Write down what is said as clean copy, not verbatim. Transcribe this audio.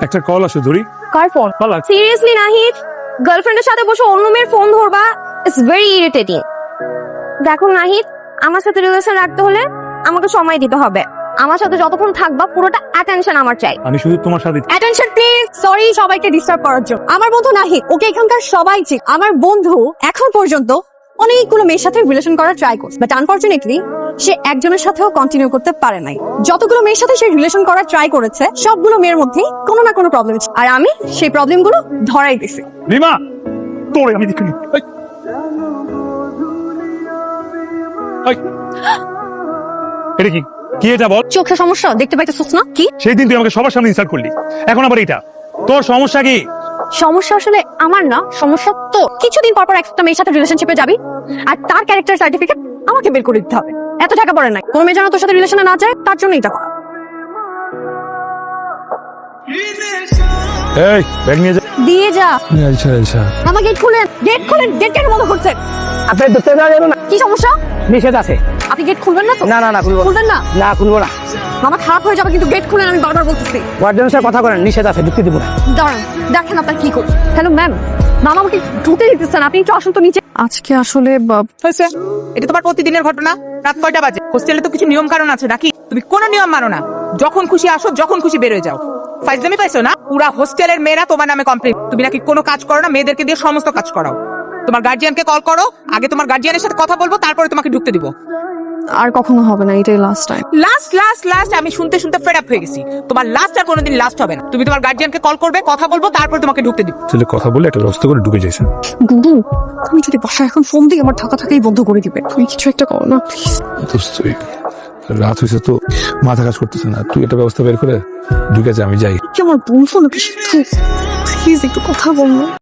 একটা কল আসে ধরি। কার ফোন? পালাক। সিরিয়াসলি নাহিদ, গার্লফ্রেন্ডের সাথে বসে অন্য মেয়ের ফোন ধরবা? It's very irritating. দেখো নাহিদ, আমার সাথে রিলেশন রাখতে হলে আমাকে সময় দিতে হবে। আমার সাথে যতক্ষণ থাকবা পুরোটা অ্যাটেনশন আমার চাই। আমি শুধু তোমার সাথে। Attention please. সরি সবাইকে ডিস্টার্ব করার জন্য। আমার বন্ধু নাহিদ, ওকে এখানকার সবাই চিনে। আমার বন্ধু এখন পর্যন্ত অনেকগুলো মেয়ের সাথে রিলেশন করার ট্রাই করছে, বাট আনফরচুনেটলি সে একজনের সাথেও কন্টিনিউ করতে পারে নাই। যতগুলো মেয়ের সাথে সে রিলেশন করার ট্রাই করেছে সবগুলো মেয়ের মধ্যেই কোনো না কোনো প্রবলেম আছে, আর আমি সেই প্রবলেমগুলো ধরাই দিছি। রিমা, তোরে আমি দেখিনি। এটা কি? কি এটা বল? চোখে সমস্যা দেখতে পাইতেছিস না? কি সেই দিন তুই আমাকে সবার সামনে ইনসাল্ট করলি, এখন আবার এটা? তোর সমস্যা কি? সমস্যা আসলে আমার না, সমস্যা তো। কিছুদিন পর পর একটা মেয়ের সাথে রিলেশনশিপে যাবি আর তার ক্যারেক্টার সার্টিফিকেট আমাকে বের করে দিতে হবে। এত টাকা পড়ে নাই, কোন মেয়ে যেন তোর সাথে রিলেশনে না যায় তার জন্য এটা করা। এই ব্যাগ নিয়ে যা। দিয়ে যা। আচ্ছা আচ্ছা। আমার গেট খুলেন, গেট খুলেন। গেট কেন বন্ধ করছেন? আপনি ধরতে দেওয়া যাবে না, কি সমস্যা? নিষেধ আছে। আপনি গেট খুলবেন না তো? না না না, খুলবো না। খুলবেন না? না খুলবো না। মামা খারাপ হয়ে যাবে কিন্তু, গেট খুলেন, আমি বারবার বলতেছি। ওয়ার্ডেনের সাথে কথা বলেন, নিষেধ আছে, ঢুকতে দিব না। দাঁড়ান, দেখেন আপনার কি করুন। হ্যালো ম্যাম, মামা আমাকে ঢুকতে দিতেছেন, আপনি একটু আসুন তো নিচে। আজকে আসলে হয়েছে, এটা তোমার প্রতিদিনের ঘটনা। রাত কয়টা বাজে? হোস্টেলে তো কিছু নিয়ম কারণ আছে নাকি? তুমি কোনো নিয়ম মানো না, যখন খুশি আসো, যখন খুশি বেরোয় যাও। ফাইজলামি পাইছো না? পুরা হোস্টেলের মেয়েরা তোমার নামে কমপ্লেন। তুমি নাকি কোনো কাজ করো না, মেয়েদেরকে দিয়ে সমস্ত কাজ করাও। তোমার গার্জিয়ানকে কল করো, আগে তোমার গার্জিয়ানের সাথে কথা বলবো, তারপরে তোমাকে ঢুকতে দিব। আর কখনো হবে না, এটাই last time. Last last last আমি শুনতে শুনতে ফেড আপ হয়ে গেছি। তোমার লাস্ট আর কোনোদিন লাস্ট হবে না। তুমি তোমার গার্জিয়ানকে কল করবে, কথা বলবো, তারপরে তোমাকে ঢুকতে দিব। তাহলে কথা বলে একটা ব্যবস্থা করে ঢুকে যাইছেন। গুগু, তুমি যদি বাসায় এখন ফোন দিই আমার ঢাকা থাকাই বন্ধ করে দিবে। তুমি কিছু একটা করো না প্লিজ। দোস্ত, রাত হয়েছে তো, মাথা কাজ করতেছে না, তুই একটা ব্যবস্থা বের করে ঢুকে যা, আমি যাই। কি আমার বন্ধু নাকি? প্লিজ একটু কথা বলবো।